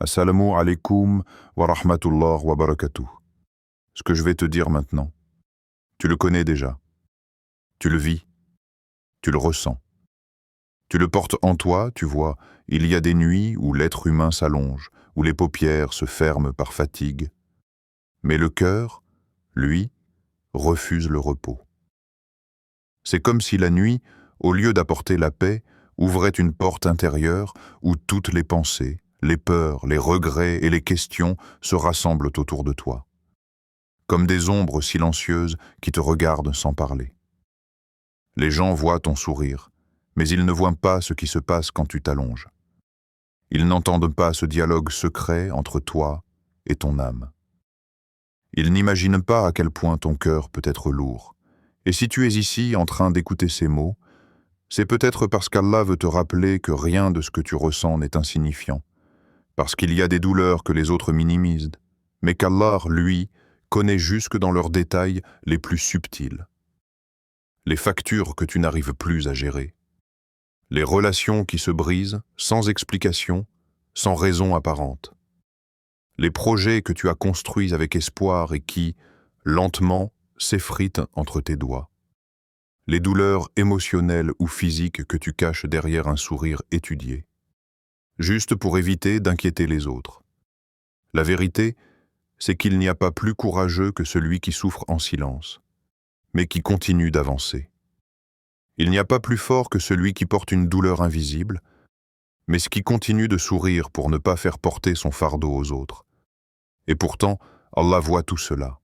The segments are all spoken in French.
Assalamu alaikum wa rahmatullah wa barakatuh. Ce que je vais te dire maintenant, tu le connais déjà. Tu le vis, tu le ressens. Tu le portes en toi, tu vois, il y a des nuits où l'être humain s'allonge, où les paupières se ferment par fatigue. Mais le cœur, lui, refuse le repos. C'est comme si la nuit, au lieu d'apporter la paix, ouvrait une porte intérieure où toutes les pensées, les peurs, les regrets et les questions se rassemblent autour de toi, comme des ombres silencieuses qui te regardent sans parler. Les gens voient ton sourire, mais ils ne voient pas ce qui se passe quand tu t'allonges. Ils n'entendent pas ce dialogue secret entre toi et ton âme. Ils n'imaginent pas à quel point ton cœur peut être lourd. Et si tu es ici en train d'écouter ces mots, c'est peut-être parce qu'Allah veut te rappeler que rien de ce que tu ressens n'est insignifiant, parce qu'il y a des douleurs que les autres minimisent, mais qu'Allah, lui, connaît jusque dans leurs détails les plus subtils. Les factures que tu n'arrives plus à gérer, les relations qui se brisent sans explication, sans raison apparente, les projets que tu as construits avec espoir et qui, lentement, s'effritent entre tes doigts, les douleurs émotionnelles ou physiques que tu caches derrière un sourire étudié, juste pour éviter d'inquiéter les autres. La vérité, c'est qu'il n'y a pas plus courageux que celui qui souffre en silence, mais qui continue d'avancer. Il n'y a pas plus fort que celui qui porte une douleur invisible, mais qui continue de sourire pour ne pas faire porter son fardeau aux autres. Et pourtant, Allah voit tout cela.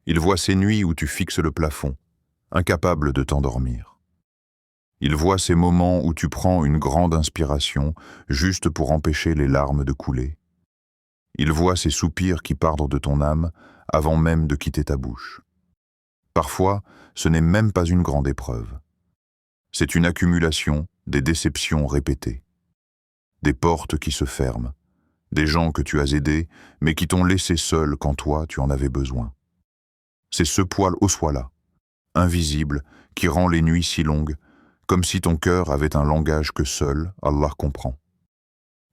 Il voit ces nuits où tu fixes le plafond, incapable de t'endormir. Il voit ces moments où tu prends une grande inspiration juste pour empêcher les larmes de couler. Il voit ces soupirs qui partent de ton âme avant même de quitter ta bouche. Parfois, ce n'est même pas une grande épreuve. C'est une accumulation des déceptions répétées, des portes qui se ferment, des gens que tu as aidés mais qui t'ont laissé seul quand toi tu en avais besoin. C'est ce poil au soi-là, invisible, qui rend les nuits si longues, comme si ton cœur avait un langage que seul Allah comprend.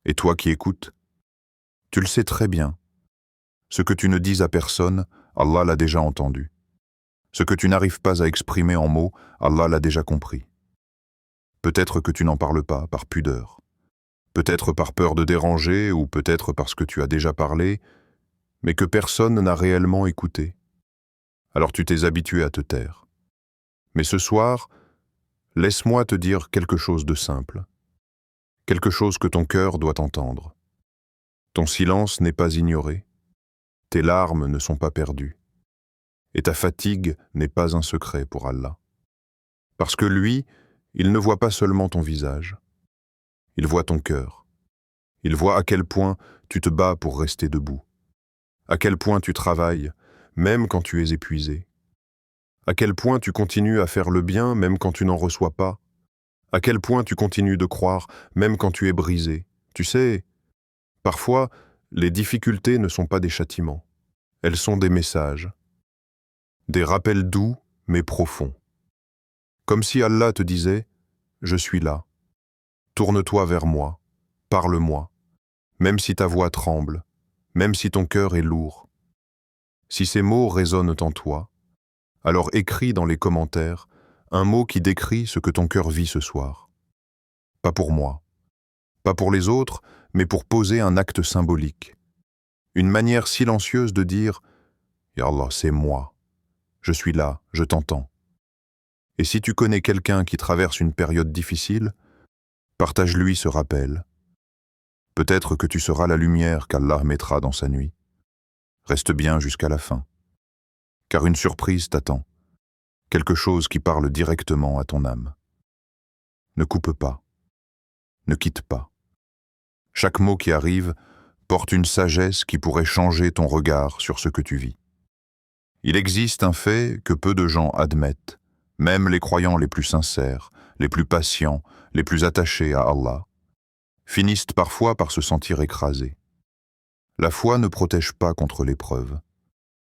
Et toi qui écoutes, tu le sais très bien. Ce que tu ne dis à personne, Allah l'a déjà entendu. Ce que tu n'arrives pas à exprimer en mots, Allah l'a déjà compris. Peut-être que tu n'en parles pas, par pudeur. Peut-être par peur de déranger, ou peut-être parce que tu as déjà parlé, mais que personne n'a réellement écouté. Alors tu t'es habitué à te taire. Mais ce soir, laisse-moi te dire quelque chose de simple. Quelque chose que ton cœur doit entendre. Ton silence n'est pas ignoré. Tes larmes ne sont pas perdues. Et ta fatigue n'est pas un secret pour Allah. Parce que lui, il ne voit pas seulement ton visage. Il voit ton cœur. Il voit à quel point tu te bats pour rester debout. À quel point tu travailles, même quand tu es épuisé. À quel point tu continues à faire le bien, même quand tu n'en reçois pas. À quel point tu continues de croire, même quand tu es brisé. Tu sais, parfois, les difficultés ne sont pas des châtiments. Elles sont des messages. Des rappels doux, mais profonds. Comme si Allah te disait « Je suis là. Tourne-toi vers moi. Parle-moi. Même si ta voix tremble, même si ton cœur est lourd. Si ces mots résonnent en toi, alors écris dans les commentaires un mot qui décrit ce que ton cœur vit ce soir. Pas pour moi, pas pour les autres, mais pour poser un acte symbolique. Une manière silencieuse de dire « Ya Allah, c'est moi. Je suis là, je t'entends. » Et si tu connais quelqu'un qui traverse une période difficile, partage-lui ce rappel. Peut-être que tu seras la lumière qu'Allah mettra dans sa nuit. Reste bien jusqu'à la fin, car une surprise t'attend, quelque chose qui parle directement à ton âme. Ne coupe pas, ne quitte pas. Chaque mot qui arrive porte une sagesse qui pourrait changer ton regard sur ce que tu vis. Il existe un fait que peu de gens admettent, même les croyants les plus sincères, les plus patients, les plus attachés à Allah, finissent parfois par se sentir écrasés. La foi ne protège pas contre l'épreuve.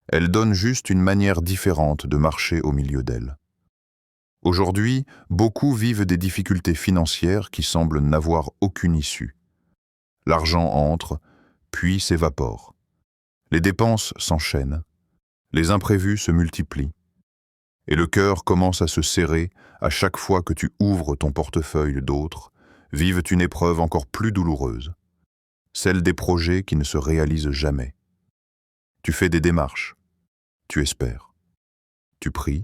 Elle donne juste une manière différente de marcher au milieu d'elle. Aujourd'hui, beaucoup vivent des difficultés financières qui semblent n'avoir aucune issue. L'argent entre, puis s'évapore. Les dépenses s'enchaînent, les imprévus se multiplient, et le cœur commence à se serrer à chaque fois que tu ouvres ton portefeuille d'autres, vivent une épreuve encore plus douloureuse, celle des projets qui ne se réalisent jamais. Tu fais des démarches, tu espères, tu pries,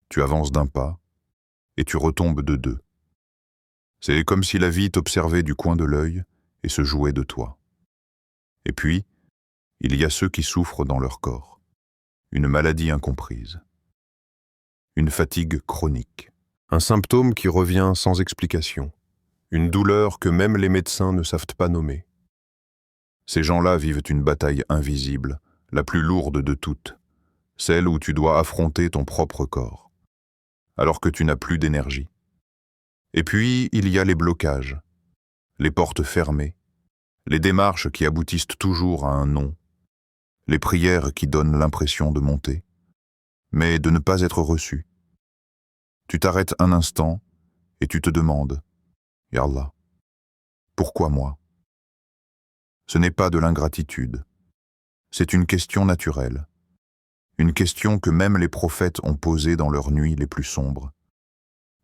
tu avances d'un pas, et tu retombes de deux. C'est comme si la vie t'observait du coin de l'œil et se jouait de toi. Et puis, il y a ceux qui souffrent dans leur corps, une maladie incomprise, une fatigue chronique, un symptôme qui revient sans explication, une douleur que même les médecins ne savent pas nommer. Ces gens-là vivent une bataille invisible, la plus lourde de toutes, celle où tu dois affronter ton propre corps, alors que tu n'as plus d'énergie. Et puis, il y a les blocages, les portes fermées, les démarches qui aboutissent toujours à un non, les prières qui donnent l'impression de monter, mais de ne pas être reçues. Tu t'arrêtes un instant et tu te demandes, « Ya Allah, pourquoi moi ?» Ce n'est pas de l'ingratitude, c'est une question naturelle, une question que même les prophètes ont posée dans leurs nuits les plus sombres.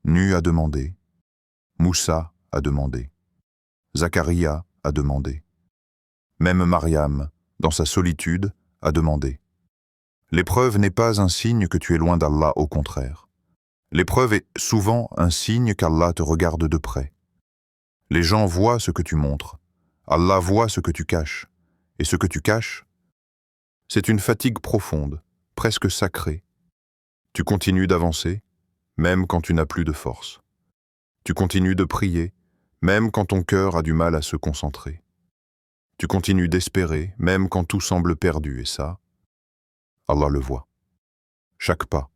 Nu a demandé, Moussa a demandé, Zacharia a demandé, même Mariam, dans sa solitude, a demandé. L'épreuve n'est pas un signe que tu es loin d'Allah, au contraire. L'épreuve est souvent un signe qu'Allah te regarde de près. Les gens voient ce que tu montres, Allah voit ce que tu caches, et ce que tu caches, c'est une fatigue profonde, presque sacrée. Tu continues d'avancer, même quand tu n'as plus de force. Tu continues de prier, même quand ton cœur a du mal à se concentrer. Tu continues d'espérer, même quand tout semble perdu, et ça, Allah le voit. Chaque pas,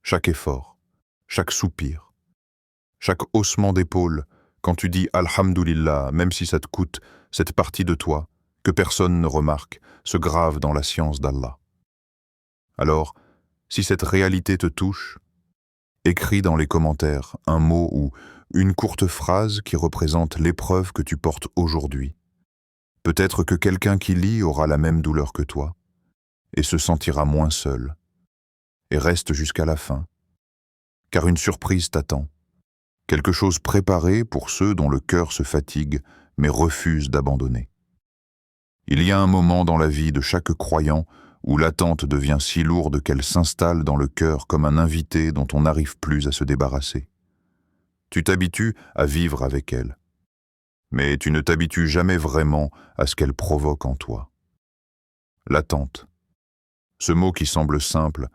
chaque effort, chaque soupir, chaque haussement d'épaule, quand tu dis Alhamdulillah, même si ça te coûte, cette partie de toi, que personne ne remarque, se grave dans la science d'Allah. Alors, si cette réalité te touche, écris dans les commentaires un mot ou une courte phrase qui représente l'épreuve que tu portes aujourd'hui. Peut-être que quelqu'un qui lit aura la même douleur que toi et se sentira moins seul. Et reste jusqu'à la fin, car une surprise t'attend. Quelque chose préparé pour ceux dont le cœur se fatigue mais refuse d'abandonner. Il y a un moment dans la vie de chaque croyant où l'attente devient si lourde qu'elle s'installe dans le cœur comme un invité dont on n'arrive plus à se débarrasser. Tu t'habitues à vivre avec elle, mais tu ne t'habitues jamais vraiment à ce qu'elle provoque en toi. L'attente, ce mot qui semble simple,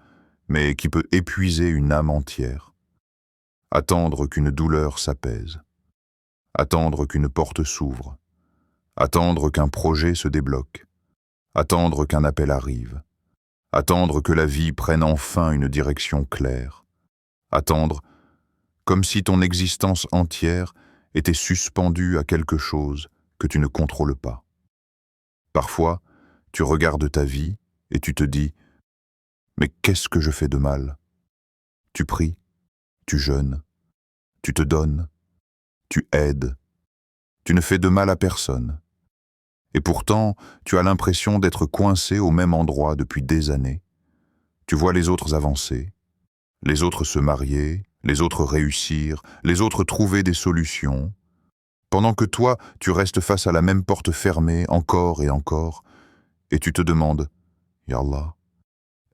mais qui peut épuiser une âme entière. Attendre qu'une douleur s'apaise, attendre qu'une porte s'ouvre, attendre qu'un projet se débloque, attendre qu'un appel arrive, attendre que la vie prenne enfin une direction claire, attendre comme si ton existence entière était suspendue à quelque chose que tu ne contrôles pas. Parfois, tu regardes ta vie et tu te dis « Mais qu'est-ce que je fais de mal ?» Tu pries, tu jeûnes, tu te donnes, tu aides, tu ne fais de mal à personne. Et pourtant, tu as l'impression d'être coincé au même endroit depuis des années. Tu vois les autres avancer, les autres se marier, les autres réussir, les autres trouver des solutions, pendant que toi, tu restes face à la même porte fermée encore et encore, et tu te demandes « Ya Allah,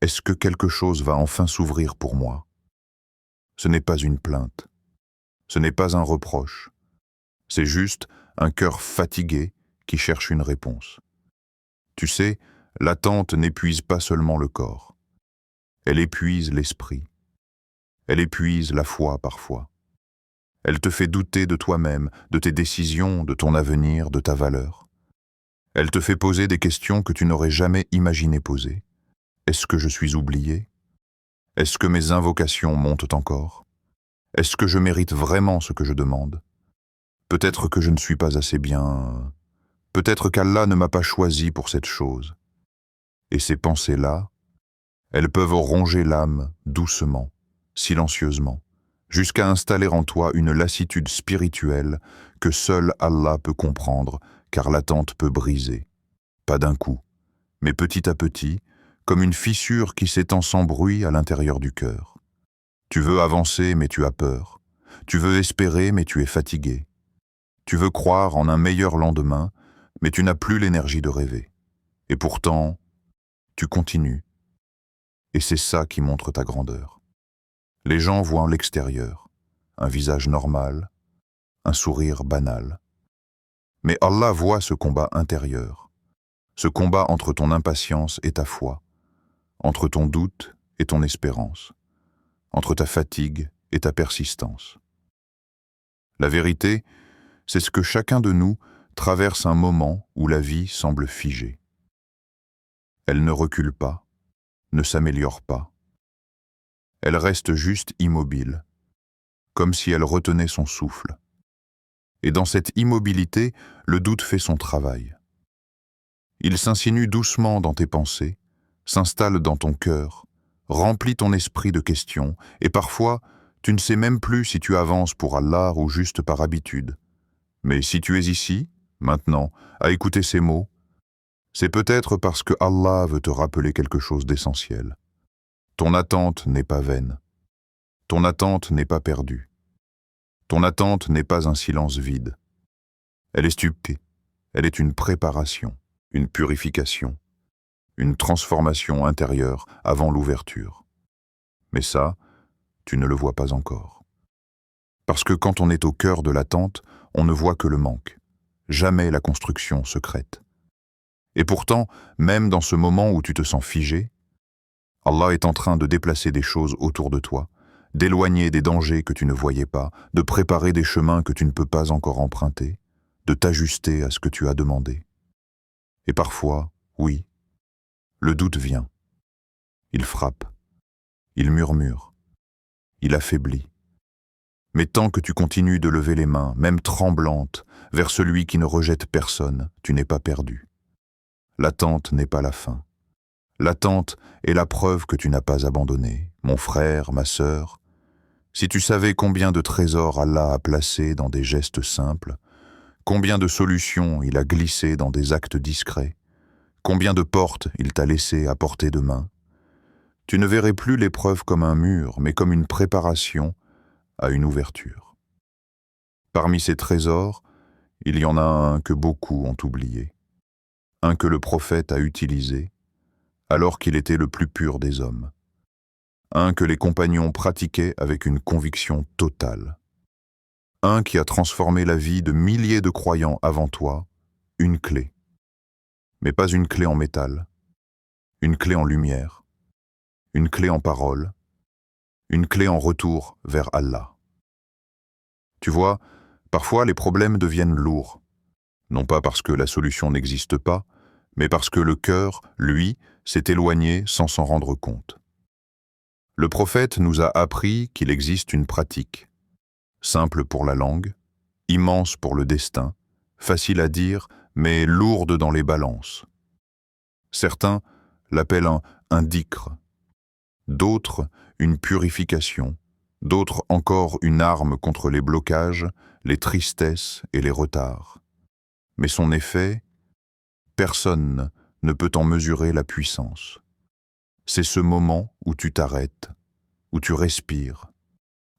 est-ce que quelque chose va enfin s'ouvrir pour moi ?» Ce n'est pas une plainte, ce n'est pas un reproche, c'est juste un cœur fatigué qui cherche une réponse. Tu sais, l'attente n'épuise pas seulement le corps, elle épuise l'esprit, elle épuise la foi parfois. Elle te fait douter de toi-même, de tes décisions, de ton avenir, de ta valeur. Elle te fait poser des questions que tu n'aurais jamais imaginé poser. Est-ce que je suis oublié? Est-ce que mes invocations montent encore? Est-ce que je mérite vraiment ce que je demande? Peut-être que je ne suis pas assez bien. Peut-être qu'Allah ne m'a pas choisi pour cette chose. Et ces pensées-là, elles peuvent ronger l'âme doucement, silencieusement, jusqu'à installer en toi une lassitude spirituelle que seul Allah peut comprendre, car l'attente peut briser. pas d'un coup, mais petit à petit, comme une fissure qui s'étend sans bruit à l'intérieur du cœur. Tu veux avancer, mais tu as peur. Tu veux espérer, mais tu es fatigué. Tu veux croire en un meilleur lendemain, mais tu n'as plus l'énergie de rêver. Et pourtant, tu continues. Et c'est ça qui montre ta grandeur. Les gens voient l'extérieur, un visage normal, un sourire banal. Mais Allah voit ce combat intérieur, ce combat entre ton impatience et ta foi, entre ton doute et ton espérance, entre ta fatigue et ta persistance. La vérité, c'est ce que chacun de nous traverse un moment où la vie semble figée. Elle ne recule pas, ne s'améliore pas. Elle reste juste immobile, comme si elle retenait son souffle. Et dans cette immobilité, le doute fait son travail. Il s'insinue doucement dans tes pensées, s'installe dans ton cœur, remplit ton esprit de questions, et parfois, tu ne sais même plus si tu avances pour Allah ou juste par habitude. Mais si tu es ici, maintenant, à écouter ces mots, c'est peut-être parce que Allah veut te rappeler quelque chose d'essentiel. Ton attente n'est pas vaine. Ton attente n'est pas perdue. Ton attente n'est pas un silence vide. Elle est stupide. Elle est une préparation, une purification, une transformation intérieure avant l'ouverture. Mais ça, tu ne le vois pas encore. Parce que quand on est au cœur de l'attente, on ne voit que le manque, jamais la construction secrète. Et pourtant, même dans ce moment où tu te sens figé, Allah est en train de déplacer des choses autour de toi, d'éloigner des dangers que tu ne voyais pas, de préparer des chemins que tu ne peux pas encore emprunter, de t'ajuster à ce que tu as demandé. Et parfois, oui, le doute vient. Il frappe, il murmure, il affaiblit. Mais tant que tu continues de lever les mains, même tremblantes, vers celui qui ne rejette personne, tu n'es pas perdu. L'attente n'est pas la fin. L'attente est la preuve que tu n'as pas abandonné, mon frère, ma sœur. Si tu savais combien de trésors Allah a placés dans des gestes simples, combien de solutions il a glissées dans des actes discrets, combien de portes il t'a laissées à portée de main, tu ne verrais plus l'épreuve comme un mur, mais comme une préparation à une ouverture. Parmi ces trésors, il y en a un que beaucoup ont oublié, un que le prophète a utilisé, alors qu'il était le plus pur des hommes, un que les compagnons pratiquaient avec une conviction totale, un qui a transformé la vie de milliers de croyants avant toi, une clé, mais pas une clé en métal, une clé en lumière, une clé en parole, une clé en retour vers Allah. Tu vois, parfois les problèmes deviennent lourds, non pas parce que la solution n'existe pas, mais parce que le cœur, lui, s'est éloigné sans s'en rendre compte. Le prophète nous a appris qu'il existe une pratique, simple pour la langue, immense pour le destin, facile à dire, mais lourde dans les balances. Certains l'appellent un dhikr, d'autres une purification, d'autres encore une arme contre les blocages, les tristesses et les retards. Mais son effet, personne ne peut en mesurer la puissance. C'est ce moment où tu t'arrêtes, où tu respires,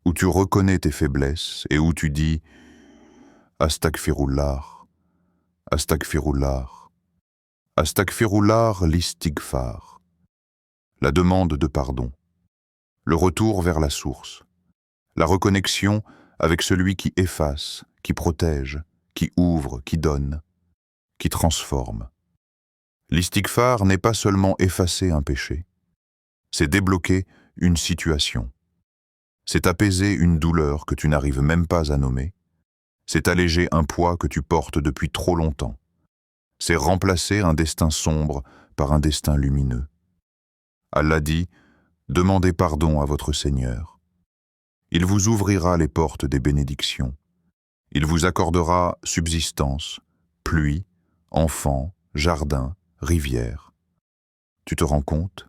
où tu reconnais tes faiblesses et où tu dis « Astaghfirullah, Astaghfirullah, Astaghfirullah l'istighfar », la demande de pardon, le retour vers la source, la reconnexion avec celui qui efface, qui protège, qui ouvre, qui donne, qui transforme. L'istighfar n'est pas seulement effacer un péché, c'est débloquer une situation. C'est apaiser une douleur que tu n'arrives même pas à nommer. C'est alléger un poids que tu portes depuis trop longtemps. C'est remplacer un destin sombre par un destin lumineux. Allah dit, demandez pardon à votre Seigneur. Il vous ouvrira les portes des bénédictions. Il vous accordera subsistance, pluie, enfants, jardin, rivière. Tu te rends compte?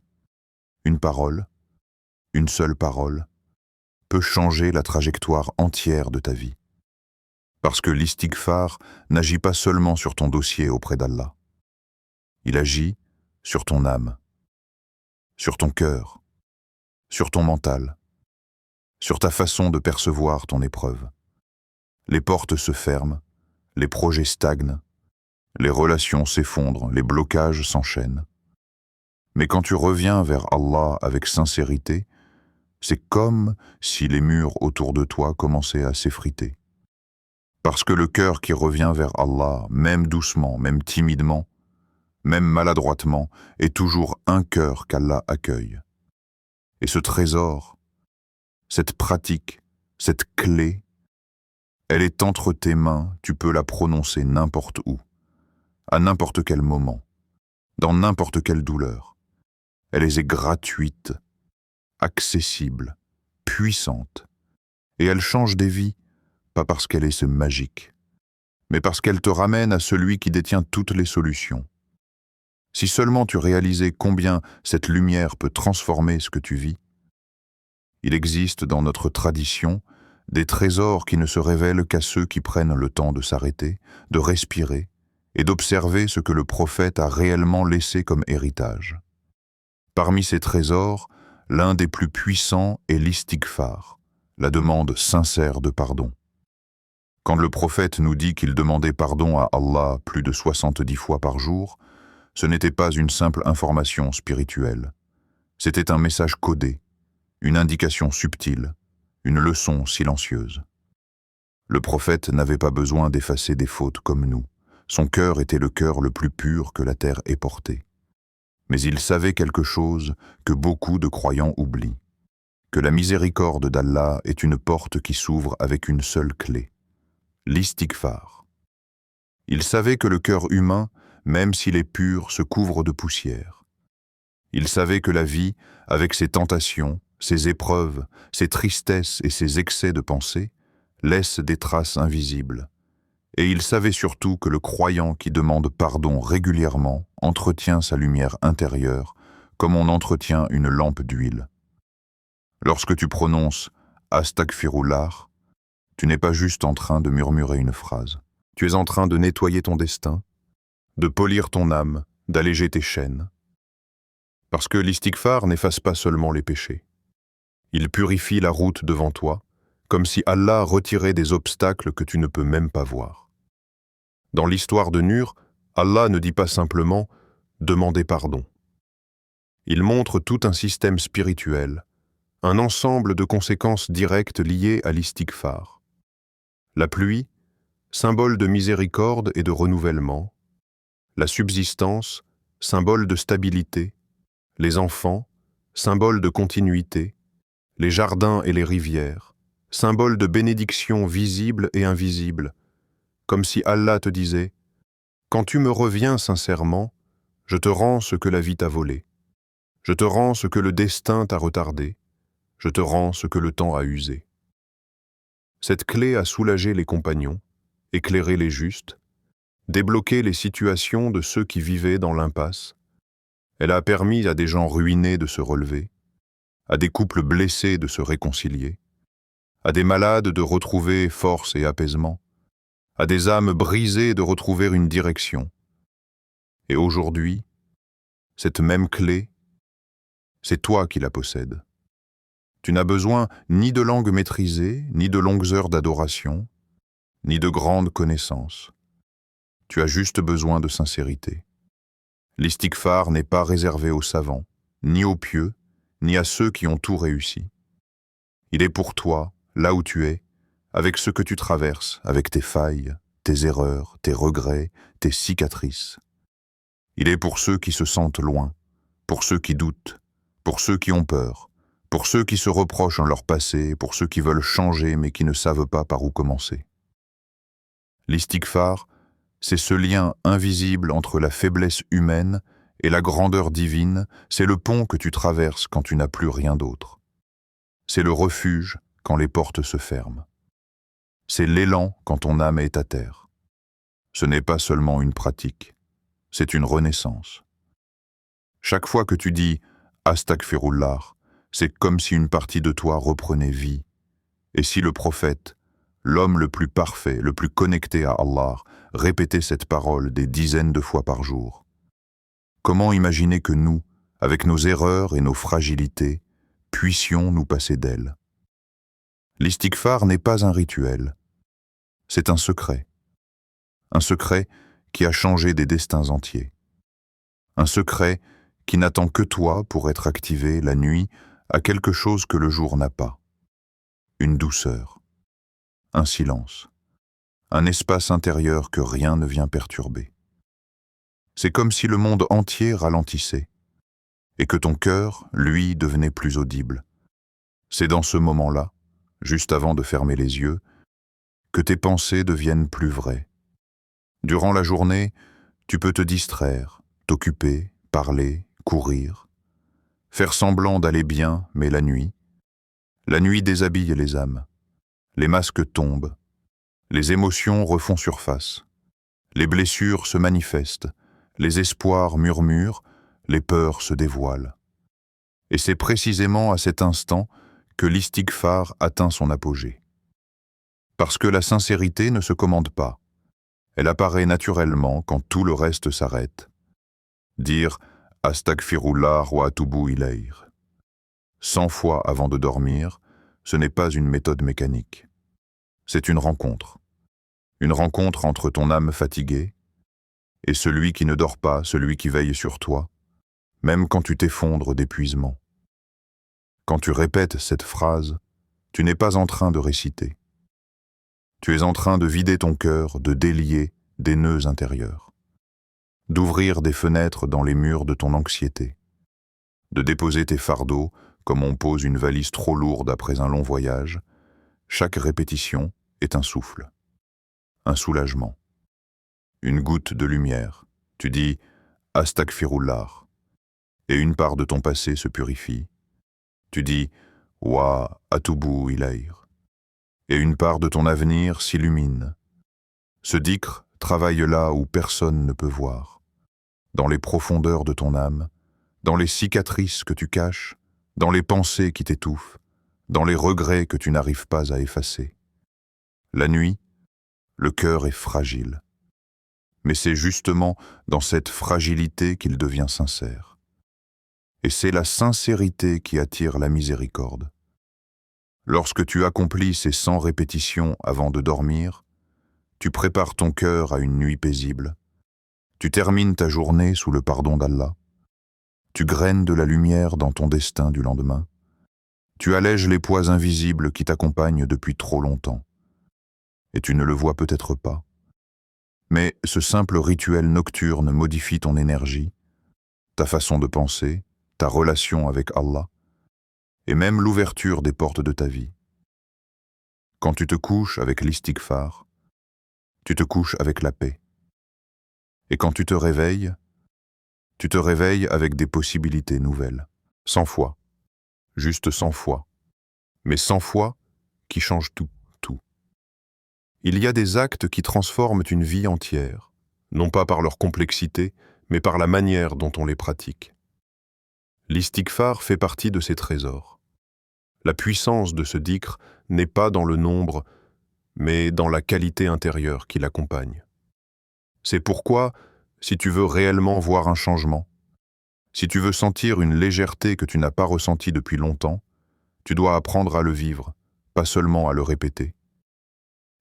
Une parole, une seule parole, peut changer la trajectoire entière de ta vie. Parce que l'istighfar n'agit pas seulement sur ton dossier auprès d'Allah. Il agit sur ton âme, sur ton cœur, sur ton mental, sur ta façon de percevoir ton épreuve. Les portes se ferment, les projets stagnent, les relations s'effondrent, les blocages s'enchaînent. Mais quand tu reviens vers Allah avec sincérité, c'est comme si les murs autour de toi commençaient à s'effriter. Parce que le cœur qui revient vers Allah, même doucement, même timidement, même maladroitement, est toujours un cœur qu'Allah accueille. Et ce trésor, cette pratique, cette clé, elle est entre tes mains, tu peux la prononcer n'importe où, à n'importe quel moment, dans n'importe quelle douleur. Elle est gratuite, accessible, puissante, et elle change des vies, pas parce qu'elle est magique, mais parce qu'elle te ramène à celui qui détient toutes les solutions. Si seulement tu réalisais combien cette lumière peut transformer ce que tu vis. Il existe dans notre tradition des trésors qui ne se révèlent qu'à ceux qui prennent le temps de s'arrêter, de respirer et d'observer ce que le prophète a réellement laissé comme héritage. Parmi ces trésors, l'un des plus puissants est l'istighfar, la demande sincère de pardon. Quand le prophète nous dit qu'il demandait pardon à Allah plus de 70 fois par jour, ce n'était pas une simple information spirituelle. C'était un message codé, une indication subtile, une leçon silencieuse. Le prophète n'avait pas besoin d'effacer des fautes comme nous. Son cœur était le cœur le plus pur que la terre ait porté. Mais il savait quelque chose que beaucoup de croyants oublient, que la miséricorde d'Allah est une porte qui s'ouvre avec une seule clé, l'istighfar. Il savait que le cœur humain, même s'il est pur, se couvre de poussière. Il savait que la vie, avec ses tentations, ses épreuves, ses tristesses et ses excès de pensée, laisse des traces invisibles. Et il savait surtout que le croyant qui demande pardon régulièrement entretient sa lumière intérieure comme on entretient une lampe d'huile. Lorsque tu prononces « Astaghfirullah », tu n'es pas juste en train de murmurer une phrase. Tu es en train de nettoyer ton destin, de polir ton âme, d'alléger tes chaînes. Parce que l'istighfar n'efface pas seulement les péchés. Il purifie la route devant toi, comme si Allah retirait des obstacles que tu ne peux même pas voir. Dans l'histoire de Nur, Allah ne dit pas simplement « demandez pardon ». Il montre tout un système spirituel, un ensemble de conséquences directes liées à l'istighfar. La pluie, symbole de miséricorde et de renouvellement. La subsistance, symbole de stabilité. Les enfants, symbole de continuité. Les jardins et les rivières, symbole de bénédiction visible et invisible, comme si Allah te disait « Quand tu me reviens sincèrement, je te rends ce que la vie t'a volé. Je te rends ce que le destin t'a retardé. Je te rends ce que le temps a usé. » Cette clé a soulagé les compagnons, éclairé les justes, débloqué les situations de ceux qui vivaient dans l'impasse. Elle a permis à des gens ruinés de se relever, à des couples blessés de se réconcilier, à des malades de retrouver force et apaisement, à des âmes brisées de retrouver une direction. Et aujourd'hui, cette même clé, c'est toi qui la possèdes. Tu n'as besoin ni de langue maîtrisée, ni de longues heures d'adoration, ni de grandes connaissances. Tu as juste besoin de sincérité. L'istighfar n'est pas réservé aux savants, ni aux pieux, ni à ceux qui ont tout réussi. Il est pour toi, là où tu es, avec ce que tu traverses, avec tes failles, tes erreurs, tes regrets, tes cicatrices. Il est pour ceux qui se sentent loin, pour ceux qui doutent, pour ceux qui ont peur, pour ceux qui se reprochent en leur passé, pour ceux qui veulent changer mais qui ne savent pas par où commencer. L'istighfar, c'est ce lien invisible entre la faiblesse humaine et la grandeur divine, c'est le pont que tu traverses quand tu n'as plus rien d'autre. C'est le refuge quand les portes se ferment. C'est l'élan quand ton âme est à terre. Ce n'est pas seulement une pratique, c'est une renaissance. Chaque fois que tu dis « Astaghfirullah », c'est comme si une partie de toi reprenait vie. Et si le prophète, l'homme le plus parfait, le plus connecté à Allah, répétait cette parole des dizaines de fois par jour, comment imaginer que nous, avec nos erreurs et nos fragilités, puissions nous passer d'elle? L'istighfar n'est pas un rituel, c'est un secret qui a changé des destins entiers. Un secret qui n'attend que toi pour être activé la nuit à quelque chose que le jour n'a pas. Une douceur, un silence, un espace intérieur que rien ne vient perturber. C'est comme si le monde entier ralentissait et que ton cœur, lui, devenait plus audible. C'est dans ce moment-là, juste avant de fermer les yeux, que tes pensées deviennent plus vraies. Durant la journée, tu peux te distraire, t'occuper, parler, courir, faire semblant d'aller bien, mais la nuit déshabille les âmes. Les masques tombent, les émotions refont surface, les blessures se manifestent, les espoirs murmurent, les peurs se dévoilent. Et c'est précisément à cet instant que l'istighfar atteint son apogée. Parce que la sincérité ne se commande pas. Elle apparaît naturellement quand tout le reste s'arrête. Dire « Astaghfirullah wa atubu ilayh » 100 fois avant de dormir, ce n'est pas une méthode mécanique. C'est une rencontre. Une rencontre entre ton âme fatiguée et celui qui ne dort pas, celui qui veille sur toi, même quand tu t'effondres d'épuisement. Quand tu répètes cette phrase, tu n'es pas en train de réciter. Tu es en train de vider ton cœur, de délier des nœuds intérieurs, d'ouvrir des fenêtres dans les murs de ton anxiété, de déposer tes fardeaux comme on pose une valise trop lourde après un long voyage. Chaque répétition est un souffle, un soulagement, une goutte de lumière. Tu dis « Astaghfirullah » et une part de ton passé se purifie. Tu dis « Wa atubu ilayh » et une part de ton avenir s'illumine. Ce dhikr travaille là où personne ne peut voir, dans les profondeurs de ton âme, dans les cicatrices que tu caches, dans les pensées qui t'étouffent, dans les regrets que tu n'arrives pas à effacer. La nuit, le cœur est fragile. Mais c'est justement dans cette fragilité qu'il devient sincère. Et c'est la sincérité qui attire la miséricorde. Lorsque tu accomplis ces 100 répétitions avant de dormir, tu prépares ton cœur à une nuit paisible. Tu termines ta journée sous le pardon d'Allah. Tu graines de la lumière dans ton destin du lendemain. Tu allèges les poids invisibles qui t'accompagnent depuis trop longtemps. Et tu ne le vois peut-être pas. Mais ce simple rituel nocturne modifie ton énergie, ta façon de penser, ta relation avec Allah, et même l'ouverture des portes de ta vie. Quand tu te couches avec l'istighfar, tu te couches avec la paix. Et quand tu te réveilles avec des possibilités nouvelles. 100 fois, juste 100 fois, mais 100 fois qui changent tout, tout. Il y a des actes qui transforment une vie entière, non pas par leur complexité, mais par la manière dont on les pratique. L'istighfar fait partie de ces trésors. La puissance de ce dhikr n'est pas dans le nombre, mais dans la qualité intérieure qui l'accompagne. C'est pourquoi, si tu veux réellement voir un changement, si tu veux sentir une légèreté que tu n'as pas ressentie depuis longtemps, tu dois apprendre à le vivre, pas seulement à le répéter.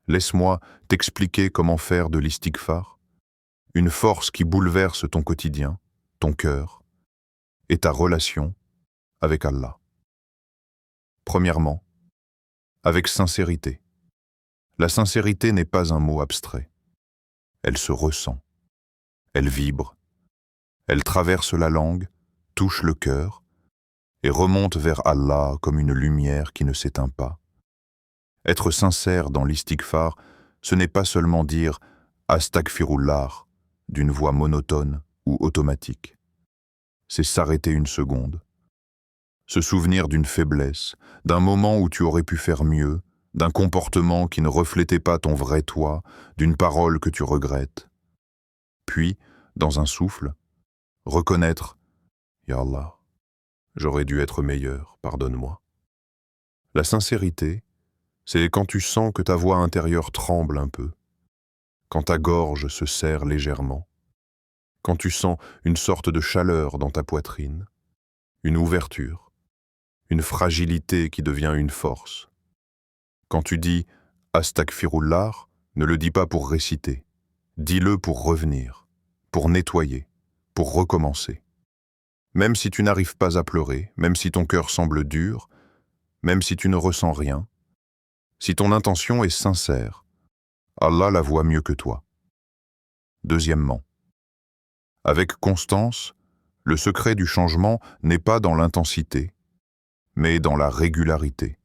Laisse-moi t'expliquer comment faire de l'istighfar, une force qui bouleverse ton quotidien, ton cœur et ta relation avec Allah. Premièrement, avec sincérité. La sincérité n'est pas un mot abstrait. Elle se ressent, elle vibre, elle traverse la langue, touche le cœur et remonte vers Allah comme une lumière qui ne s'éteint pas. Être sincère dans l'istighfar, ce n'est pas seulement dire « Astaghfirullah » d'une voix monotone ou automatique. C'est s'arrêter une seconde, se souvenir d'une faiblesse, d'un moment où tu aurais pu faire mieux, d'un comportement qui ne reflétait pas ton vrai toi, d'une parole que tu regrettes. Puis, dans un souffle, reconnaître « Ya Allah, j'aurais dû être meilleur, pardonne-moi ». La sincérité, c'est quand tu sens que ta voix intérieure tremble un peu, quand ta gorge se serre légèrement, quand tu sens une sorte de chaleur dans ta poitrine, une ouverture, une fragilité qui devient une force. Quand tu dis « Astaghfirullah », ne le dis pas pour réciter. Dis-le pour revenir, pour nettoyer, pour recommencer. Même si tu n'arrives pas à pleurer, même si ton cœur semble dur, même si tu ne ressens rien, si ton intention est sincère, Allah la voit mieux que toi. Deuxièmement, avec constance, le secret du changement n'est pas dans l'intensité, mais dans la régularité.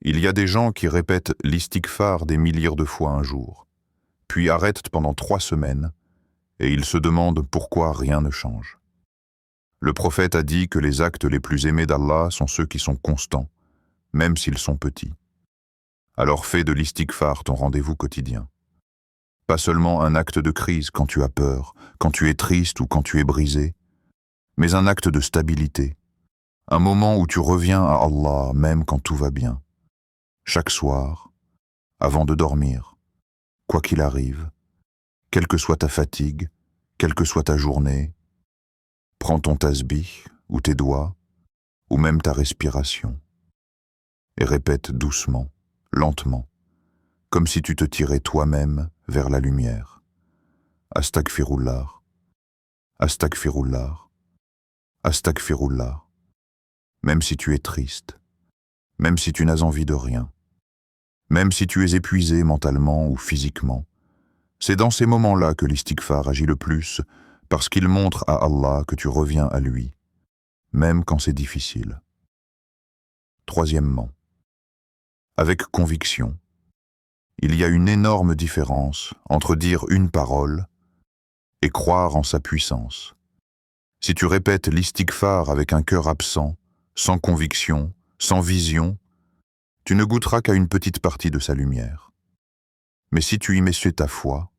Il y a des gens qui répètent l'istighfar des milliers de fois un jour, puis arrêtent pendant 3 semaines, et ils se demandent pourquoi rien ne change. Le prophète a dit que les actes les plus aimés d'Allah sont ceux qui sont constants, même s'ils sont petits. Alors fais de l'istighfar ton rendez-vous quotidien. Pas seulement un acte de crise quand tu as peur, quand tu es triste ou quand tu es brisé, mais un acte de stabilité, un moment où tu reviens à Allah même quand tout va bien. Chaque soir, avant de dormir, quoi qu'il arrive, quelle que soit ta fatigue, quelle que soit ta journée, prends ton tasbih ou tes doigts, ou même ta respiration, et répète doucement, lentement, comme si tu te tirais toi-même vers la lumière. Astaghfirullah, astaghfirullah, astaghfirullah. Même si tu es triste, même si tu n'as envie de rien, même si tu es épuisé mentalement ou physiquement, c'est dans ces moments-là que l'istighfar agit le plus, parce qu'il montre à Allah que tu reviens à lui, même quand c'est difficile. Troisièmement, avec conviction, il y a une énorme différence entre dire une parole et croire en sa puissance. Si tu répètes l'istighfar avec un cœur absent, sans conviction, sans vision, tu ne goûteras qu'à une petite partie de sa lumière. Mais si tu y mets ta foi,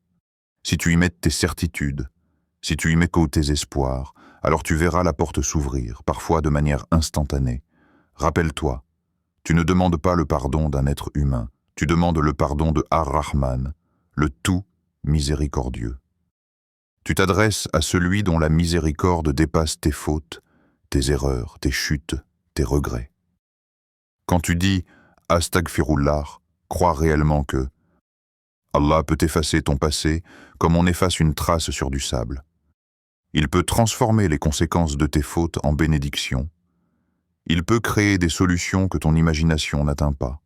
si tu y mets tes certitudes, si tu y mets tes espoirs, alors tu verras la porte s'ouvrir, parfois de manière instantanée. Rappelle-toi, tu ne demandes pas le pardon d'un être humain, tu demandes le pardon de Ar-Rahman, le tout miséricordieux. Tu t'adresses à celui dont la miséricorde dépasse tes fautes, tes erreurs, tes chutes, tes regrets. Quand tu dis « Astaghfirullah », crois réellement que Allah peut effacer ton passé comme on efface une trace sur du sable. Il peut transformer les conséquences de tes fautes en bénédictions. Il peut créer des solutions que ton imagination n'atteint pas.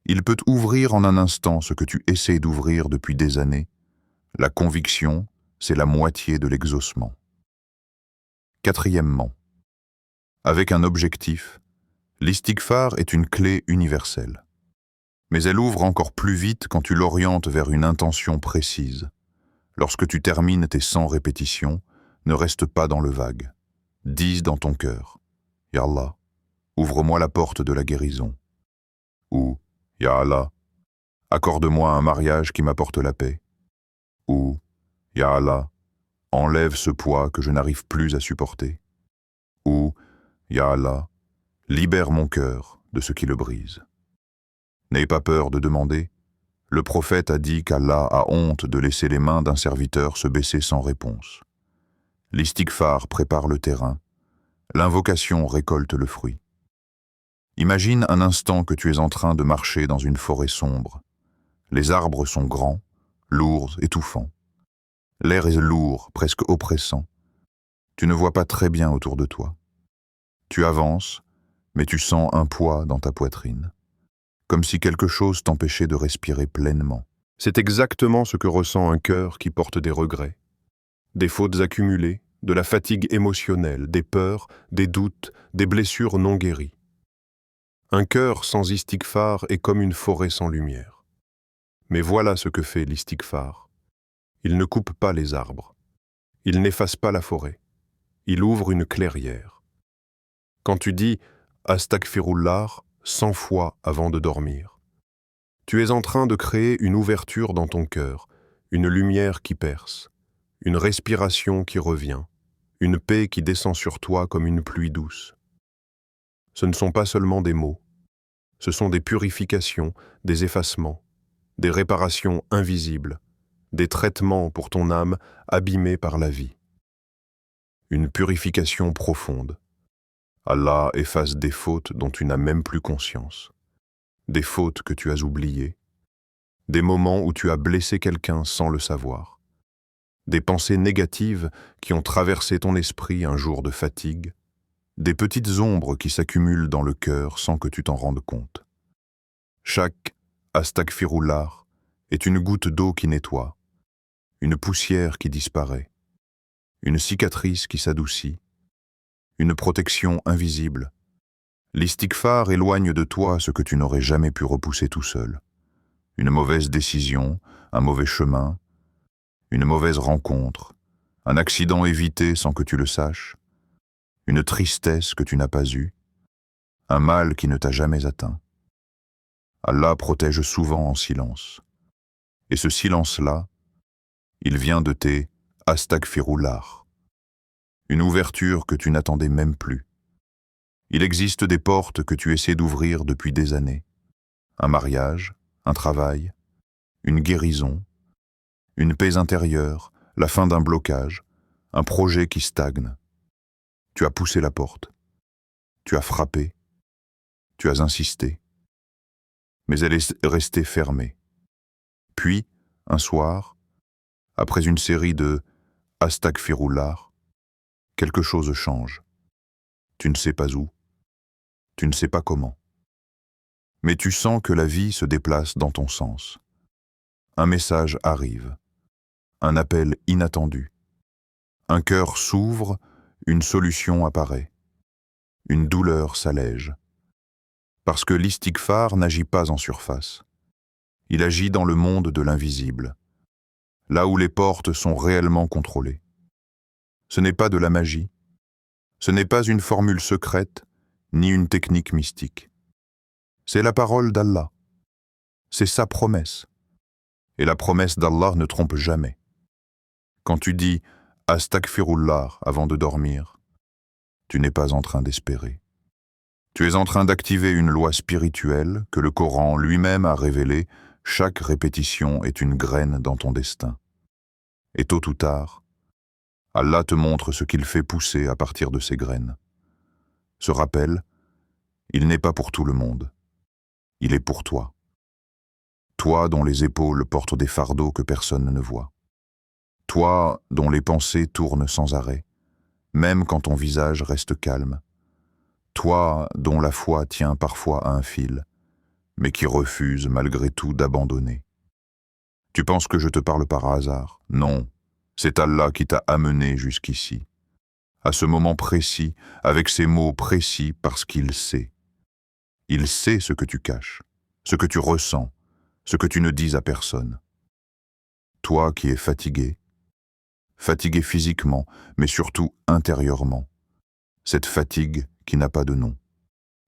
Il peut ouvrir en un instant ce que tu essaies d'ouvrir depuis des années. La conviction, c'est la moitié de l'exaucement. Quatrièmement, avec un objectif, l'istighfar est une clé universelle. Mais elle ouvre encore plus vite quand tu l'orientes vers une intention précise. Lorsque tu termines tes 100 répétitions, ne reste pas dans le vague. Dis dans ton cœur, « Ya Allah, ouvre-moi la porte de la guérison. » Ou « Ya Allah, accorde-moi un mariage qui m'apporte la paix. » Ou « Ya Allah, enlève ce poids que je n'arrive plus à supporter. » Ou « Ya Allah, libère mon cœur de ce qui le brise. » N'aie pas peur de demander. Le prophète a dit qu'Allah a honte de laisser les mains d'un serviteur se baisser sans réponse. L'istighfar prépare le terrain. L'invocation récolte le fruit. Imagine un instant que tu es en train de marcher dans une forêt sombre. Les arbres sont grands, lourds, étouffants. L'air est lourd, presque oppressant. Tu ne vois pas très bien autour de toi. Tu avances, mais tu sens un poids dans ta poitrine, comme si quelque chose t'empêchait de respirer pleinement. C'est exactement ce que ressent un cœur qui porte des regrets, des fautes accumulées, de la fatigue émotionnelle, des peurs, des doutes, des blessures non guéries. Un cœur sans istighfar est comme une forêt sans lumière. Mais voilà ce que fait l'istighfar. Il ne coupe pas les arbres. Il n'efface pas la forêt. Il ouvre une clairière. Quand tu dis « Astaghfirullah » 100 fois avant de dormir, tu es en train de créer une ouverture dans ton cœur, une lumière qui perce, une respiration qui revient, une paix qui descend sur toi comme une pluie douce. Ce ne sont pas seulement des mots, ce sont des purifications, des effacements, des réparations invisibles, des traitements pour ton âme abîmée par la vie. Une purification profonde. Allah efface des fautes dont tu n'as même plus conscience, des fautes que tu as oubliées, des moments où tu as blessé quelqu'un sans le savoir, des pensées négatives qui ont traversé ton esprit un jour de fatigue, des petites ombres qui s'accumulent dans le cœur sans que tu t'en rendes compte. Chaque astaghfirullah est une goutte d'eau qui nettoie, une poussière qui disparaît, une cicatrice qui s'adoucit, une protection invisible. L'istighfar éloigne de toi ce que tu n'aurais jamais pu repousser tout seul. Une mauvaise décision, un mauvais chemin, une mauvaise rencontre, un accident évité sans que tu le saches, une tristesse que tu n'as pas eue, un mal qui ne t'a jamais atteint. Allah protège souvent en silence. Et ce silence-là, il vient de tes astaghfirullah, une ouverture que tu n'attendais même plus. Il existe des portes que tu essaies d'ouvrir depuis des années. Un mariage, un travail, une guérison, une paix intérieure, la fin d'un blocage, un projet qui stagne. Tu as poussé la porte, tu as frappé, tu as insisté, mais elle est restée fermée. Puis, un soir, après une série de astaghfirullah, quelque chose change. Tu ne sais pas où, tu ne sais pas comment. Mais tu sens que la vie se déplace dans ton sens. Un message arrive, un appel inattendu. Un cœur s'ouvre, une solution apparaît. Une douleur s'allège. Parce que l'istighfar n'agit pas en surface. Il agit dans le monde de l'invisible, là où les portes sont réellement contrôlées. Ce n'est pas de la magie, ce n'est pas une formule secrète, ni une technique mystique. C'est la parole d'Allah. C'est sa promesse. Et la promesse d'Allah ne trompe jamais. Quand tu dis « Astaghfirullah » avant de dormir, tu n'es pas en train d'espérer. Tu es en train d'activer une loi spirituelle que le Coran lui-même a révélée. Chaque répétition est une graine dans ton destin. Et tôt ou tard, Allah te montre ce qu'il fait pousser à partir de ces graines. Ce rappel, il n'est pas pour tout le monde. Il est pour toi. Toi dont les épaules portent des fardeaux que personne ne voit. Toi dont les pensées tournent sans arrêt, même quand ton visage reste calme. Toi dont la foi tient parfois à un fil, mais qui refuse malgré tout d'abandonner. Tu penses que je te parle par hasard? Non, c'est Allah qui t'a amené jusqu'ici, à ce moment précis, avec ces mots précis parce qu'il sait. Il sait ce que tu caches, ce que tu ressens, ce que tu ne dis à personne. Toi qui es fatigué physiquement, mais surtout intérieurement. Cette fatigue qui n'a pas de nom,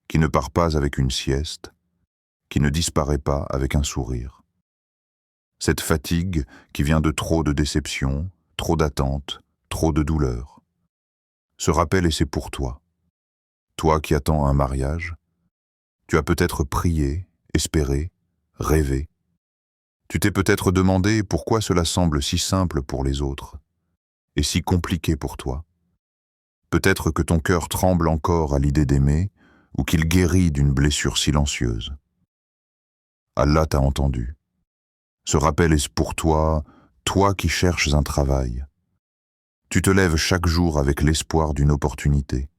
qui ne part pas avec une sieste, qui ne disparaît pas avec un sourire. Cette fatigue qui vient de trop de déceptions, trop d'attentes, trop de douleurs. Ce rappel et c'est pour toi. Toi qui attends un mariage, tu as peut-être prié, espéré, rêvé. Tu t'es peut-être demandé pourquoi cela semble si simple pour les autres et si compliqué pour toi. Peut-être que ton cœur tremble encore à l'idée d'aimer ou qu'il guérit d'une blessure silencieuse. Allah t'a entendu. Ce rappel est pour toi, toi qui cherches un travail. Tu te lèves chaque jour avec l'espoir d'une opportunité.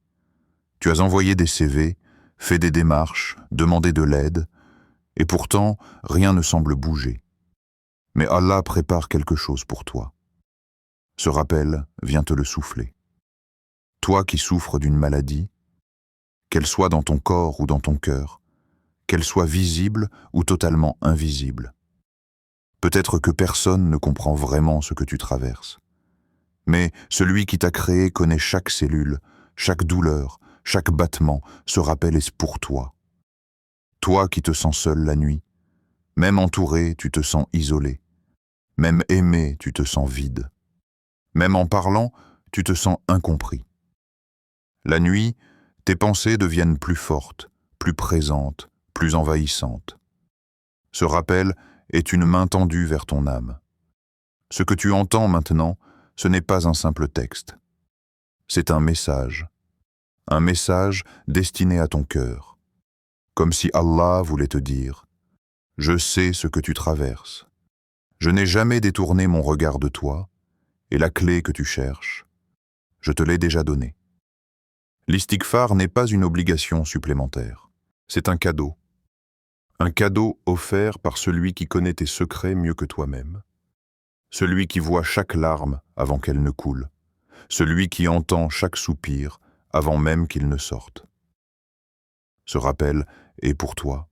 Tu as envoyé des CV, fait des démarches, demandé de l'aide, et pourtant rien ne semble bouger. Mais Allah prépare quelque chose pour toi. Ce rappel vient te le souffler. Toi qui souffres d'une maladie, qu'elle soit dans ton corps ou dans ton cœur, qu'elle soit visible ou totalement invisible. Peut-être que personne ne comprend vraiment ce que tu traverses. Mais celui qui t'a créé connaît chaque cellule, chaque douleur, chaque battement. Ce rappel est pour toi. Toi qui te sens seul la nuit, même entouré, tu te sens isolé. Même aimé, tu te sens vide. Même en parlant, tu te sens incompris. La nuit, tes pensées deviennent plus fortes, plus présentes, plus envahissantes. Ce rappel est une main tendue vers ton âme. Ce que tu entends maintenant, ce n'est pas un simple texte. C'est un message destiné à ton cœur, comme si Allah voulait te dire « Je sais ce que tu traverses. Je n'ai jamais détourné mon regard de toi, et la clé que tu cherches, je te l'ai déjà donnée. » L'istighfar n'est pas une obligation supplémentaire, c'est un cadeau offert par celui qui connaît tes secrets mieux que toi-même, celui qui voit chaque larme avant qu'elle ne coule, celui qui entend chaque soupir avant même qu'il ne sorte. Ce rappel est pour toi,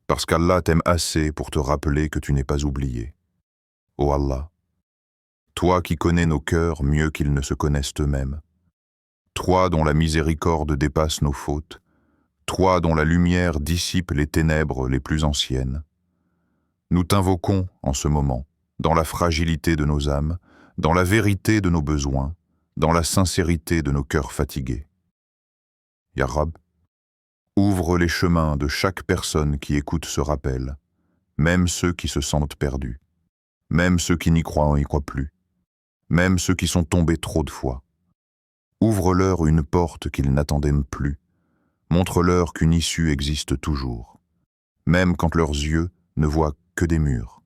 parce qu'Allah t'aime assez pour te rappeler que tu n'es pas oublié. Ô Allah, toi qui connais nos cœurs mieux qu'ils ne se connaissent eux-mêmes, toi dont la miséricorde dépasse nos fautes, toi dont la lumière dissipe les ténèbres les plus anciennes, nous t'invoquons en ce moment, dans la fragilité de nos âmes, dans la vérité de nos besoins, dans la sincérité de nos cœurs fatigués. Ya Rab, ouvre les chemins de chaque personne qui écoute ce rappel, même ceux qui se sentent perdus, même ceux qui n'y croient plus, même ceux qui sont tombés trop de fois. Ouvre-leur une porte qu'ils n'attendaient plus, montre-leur qu'une issue existe toujours, même quand leurs yeux ne voient que des murs.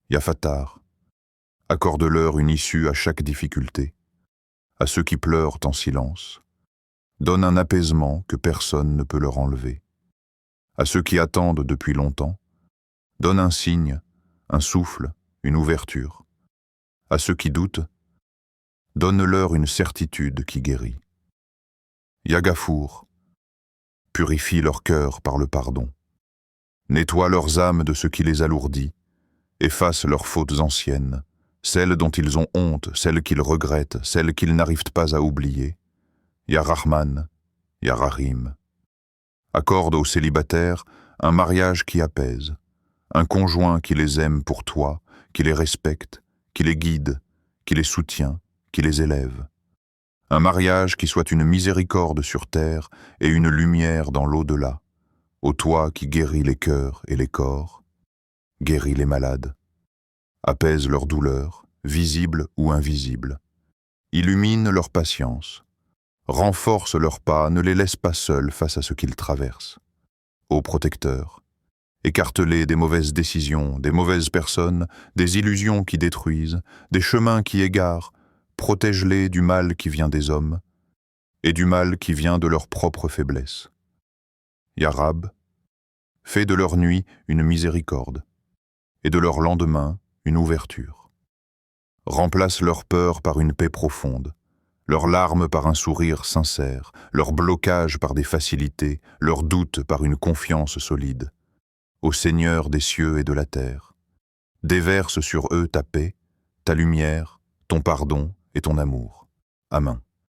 Ya Fattar, accorde-leur une issue à chaque difficulté, à ceux qui pleurent en silence. Donne un apaisement que personne ne peut leur enlever. À ceux qui attendent depuis longtemps, donne un signe, un souffle, une ouverture. À ceux qui doutent, donne-leur une certitude qui guérit. Ya Gafour, purifie leur cœur par le pardon. Nettoie leurs âmes de ce qui les alourdit, efface leurs fautes anciennes, celles dont ils ont honte, celles qu'ils regrettent, celles qu'ils n'arrivent pas à oublier. Ya Rahman, Ya Rahim. Accorde aux célibataires un mariage qui apaise, un conjoint qui les aime pour toi, qui les respecte, qui les guide, qui les soutient, qui les élève. Un mariage qui soit une miséricorde sur terre et une lumière dans l'au-delà, ô toi qui guéris les cœurs et les corps, guéris les malades, apaise leurs douleurs, visibles ou invisibles, illumine leur patience, renforce leurs pas, ne les laisse pas seuls face à ce qu'ils traversent. Ô protecteur, écarte-les des mauvaises décisions, des mauvaises personnes, des illusions qui détruisent, des chemins qui égarent, protège-les du mal qui vient des hommes et du mal qui vient de leur propre faiblesse. Ya Rab, fais de leur nuit une miséricorde et de leur lendemain une ouverture. Remplace leur peur par une paix profonde, leurs larmes par un sourire sincère, leurs blocages par des facilités, leurs doutes par une confiance solide. Ô Seigneur des cieux et de la terre, déverse sur eux ta paix, ta lumière, ton pardon et ton amour. Amen.